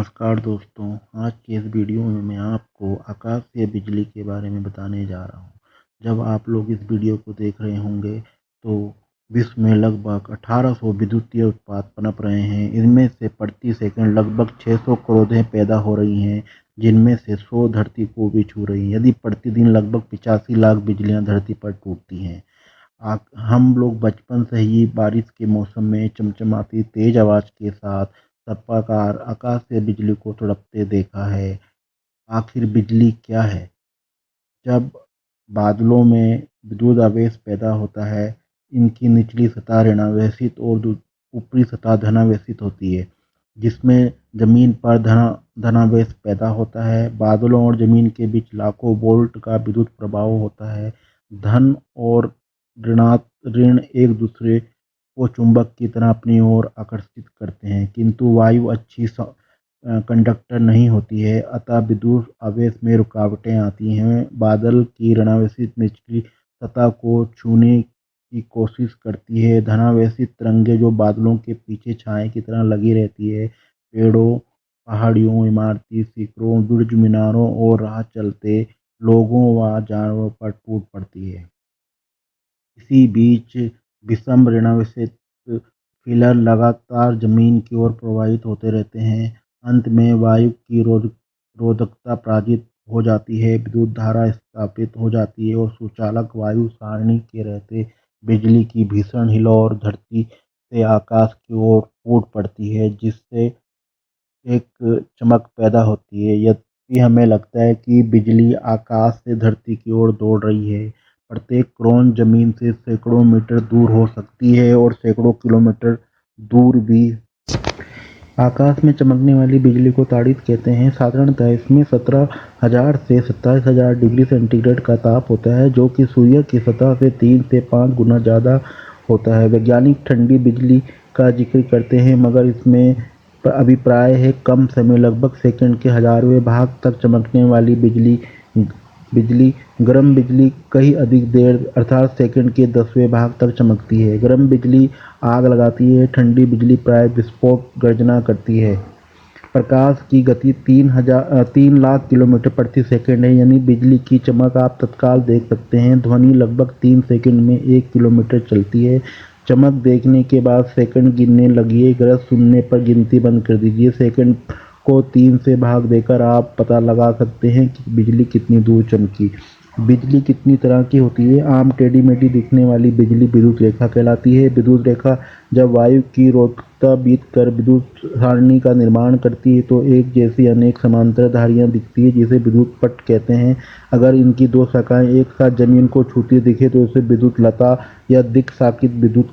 नमस्कार दोस्तों, आज के इस वीडियो में मैं आपको आकाशीय बिजली के बारे में बताने जा रहा हूँ। जब आप लोग इस वीडियो को देख रहे होंगे तो विश्व में लगभग 1800 विद्युतीय उत्पाद पनप रहे हैं। इनमें से प्रति सेकंड लगभग 600 करोड़ें पैदा हो रही हैं, जिनमें से 100 धरती को भी छू रही हैं। यदि प्रतिदिन लगभग 85 लाख बिजलियाँ धरती पर टूटती हैं। हम लोग बचपन से ही बारिश के मौसम में चमचमाती तेज आवाज़ के साथ सर्पाकार आकाश से बिजली को तड़पते देखा है। आखिर बिजली क्या है? जब बादलों में विद्युत आवेश पैदा होता है, इनकी निचली सतह ऋणावेशित और ऊपरी सतह धनावेशित होती है, जिसमें जमीन पर धनावेश पैदा होता है। बादलों और जमीन के बीच लाखों वोल्ट का विद्युत प्रवाह होता है। धन और ऋण एक दूसरे को चुंबक की तरह अपनी ओर आकर्षित करते हैं, किंतु वायु अच्छी कंडक्टर नहीं होती है, अतः विद्युत आवेश में रुकावटें आती हैं। बादल की ऋणावेशित निचली सतह को छूने की कोशिश करती है। धनावेशित तरंगें जो बादलों के पीछे छाए की तरह लगी रहती है, पेड़ों, पहाड़ियों, इमारती शिखरों, बुर्ज मीनारों और राह चलते लोगों व जानवरों पर टूट पड़ती है। इसी बीच विषम ऋणावेशित फिलर लगातार जमीन की ओर प्रवाहित होते रहते हैं। अंत में वायु की रोधकता पराजित हो जाती है, विद्युत धारा स्थापित हो जाती है और सुचालक वायु सारणी के रहते बिजली की भीषण हिलोर धरती से आकाश की ओर फूट पड़ती है, जिससे एक चमक पैदा होती है। यद्यपि हमें लगता है कि बिजली आकाश से धरती की ओर दौड़ रही है, प्रत्येक क्रोन जमीन से सैकड़ों मीटर दूर हो सकती है और सैकड़ों किलोमीटर दूर भी। आकाश में चमकने वाली बिजली को ताड़ित कहते हैं। साधारणतः इसमें 17,000 से 27,000 डिग्री सेंटीग्रेड का ताप होता है, जो कि सूर्य की सतह से 3 से 5 गुना ज़्यादा होता है। वैज्ञानिक ठंडी बिजली का जिक्र करते हैं, मगर इसमें अभिप्राय है कम समय, लगभग सेकंड के हजारवें भाग तक चमकने वाली बिजली। बिजली गर्म बिजली कहीं अधिक देर अर्थात सेकंड के 10वें भाग तक चमकती है। गर्म बिजली आग लगाती है, ठंडी बिजली प्राय विस्फोट गर्जना करती है। प्रकाश की गति 3 लाख किलोमीटर प्रति सेकंड है, यानी बिजली की चमक आप तत्काल देख सकते हैं। ध्वनि लगभग 3 सेकंड में 1 किलोमीटर चलती है। चमक देखने के बाद सेकंड गिनने लगिए, गरज सुनने पर गिनती बंद कर दीजिए। सेकंड को 3 से भाग देकर आप पता लगा सकते हैं कि बिजली कितनी दूर चमकी। बिजली कितनी तरह की होती है? आम टेढ़ी मेढ़ी दिखने वाली बिजली विद्युत रेखा कहलाती है। विद्युत रेखा जब वायु की रोधकता बीत कर विद्युत सारणी का निर्माण करती है तो एक जैसी अनेक समांतर धारियां दिखती है, जिसे विद्युत पट कहते हैं। अगर इनकी दो शाखाएं एक साथ जमीन को छूती दिखे तो इसे विद्युत लता या दिक्साकित विद्युत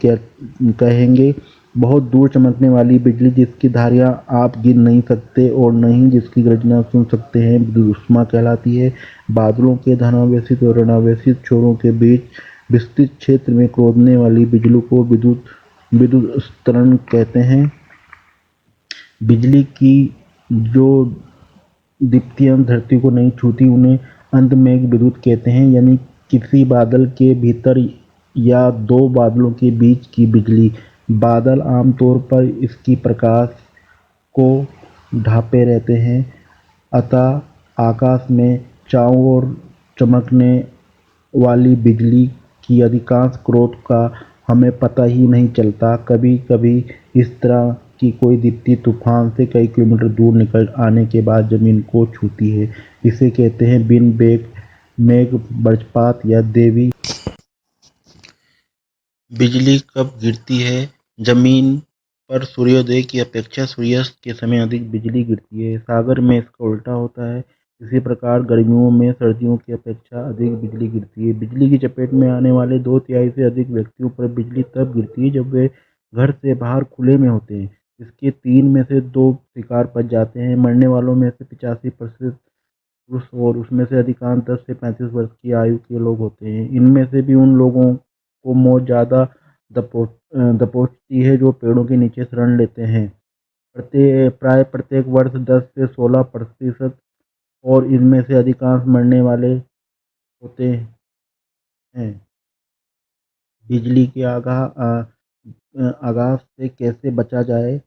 कहेंगे। बहुत दूर चमकने वाली बिजली जिसकी धारियां आप गिन नहीं सकते और नहीं जिसकी गर्जना सुन सकते हैं, विद्युत ऊष्मा कहलाती है। बादलों के धनावेशित और ऋणावेशित छोरों के बीच विस्तृत क्षेत्र में कूदने वाली बिजली को विद्युत स्तरण कहते हैं। बिजली की जो दीप्तियां धरती को नहीं छूती उन्हें अंतमेघ विद्युत कहते हैं, यानी किसी बादल के भीतर या दो बादलों के बीच की बिजली। बादल आमतौर पर इसकी प्रकाश को ढांपे रहते हैं, अतः आकाश में चारों ओर चमकने वाली बिजली की अधिकांश स्रोत का हमें पता ही नहीं चलता। कभी कभी इस तरह की कोई दीप्ति तूफान से कई किलोमीटर दूर निकल आने के बाद जमीन को छूती है। इसे कहते हैं बिन मेघ वज्रपात या देवी। बिजली कब गिरती है? जमीन पर सूर्योदय की अपेक्षा सूर्यास्त के समय अधिक बिजली गिरती है। सागर में इसका उल्टा होता है। इसी प्रकार गर्मियों में सर्दियों की अपेक्षा अधिक बिजली गिरती है। बिजली की चपेट में आने वाले 2/3 से अधिक व्यक्तियों पर बिजली तब गिरती है जब वे घर से बाहर खुले में होते हैं। इसके 3 में से 2 शिकार बच जाते हैं। मरने वालों में से 85% पुरुष और उसमें से अधिकांश 10 से 35 वर्ष की आयु के लोग होते हैं। इनमें से भी उन लोगों को मौत ज़्यादा दबोचती है जो पेड़ों के नीचे शरण लेते हैं। प्राय प्रत्येक वर्ष 10 से 16% और इनमें से अधिकांश मरने वाले होते हैं। बिजली के आगाज से कैसे बचा जाए?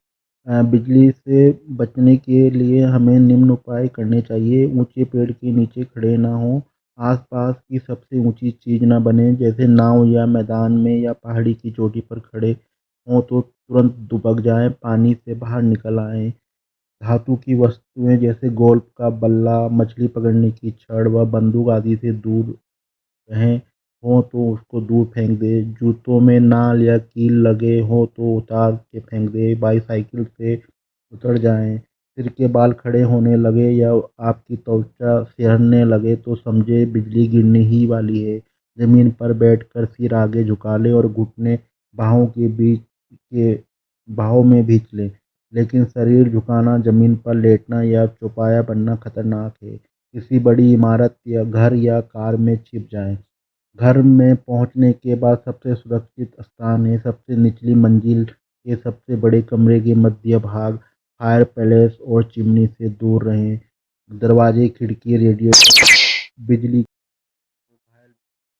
बिजली से बचने के लिए हमें निम्न उपाय करने चाहिए। ऊंचे पेड़ के नीचे खड़े ना हों, आसपास की सबसे ऊंची चीज़ ना बने, जैसे नाव या मैदान में या पहाड़ी की चोटी पर खड़े हों तो तुरंत दुबक जाएं, पानी से बाहर निकल आएं। धातु की वस्तुएं जैसे गोल्फ का बल्ला, मछली पकड़ने की छड़ व बंदूक आदि से दूर रहें। हो तो उसको दूर फेंक दें। जूतों में नाल या कील लगे हो तो उतार के फेंक दें। बाईसाइकिल से उतर जाएं। सिर के बाल खड़े होने लगे या आपकी त्वचा सिहरने लगे तो समझे बिजली गिरने ही वाली है। जमीन पर बैठकर सिर आगे झुका लें और घुटने बाहों के बीच के बाहों में भींच लें, लेकिन शरीर झुकाना, जमीन पर लेटना या चौपाया बनना खतरनाक है। किसी बड़ी इमारत या घर या कार में छिप जाएं। घर में पहुंचने के बाद सबसे सुरक्षित स्थान है सबसे निचली मंजिल के सबसे बड़े कमरे के मध्य भाग। फायर प्लेस और चिमनी से दूर रहें। दरवाजे, खिड़की, रेडिएटर, बिजली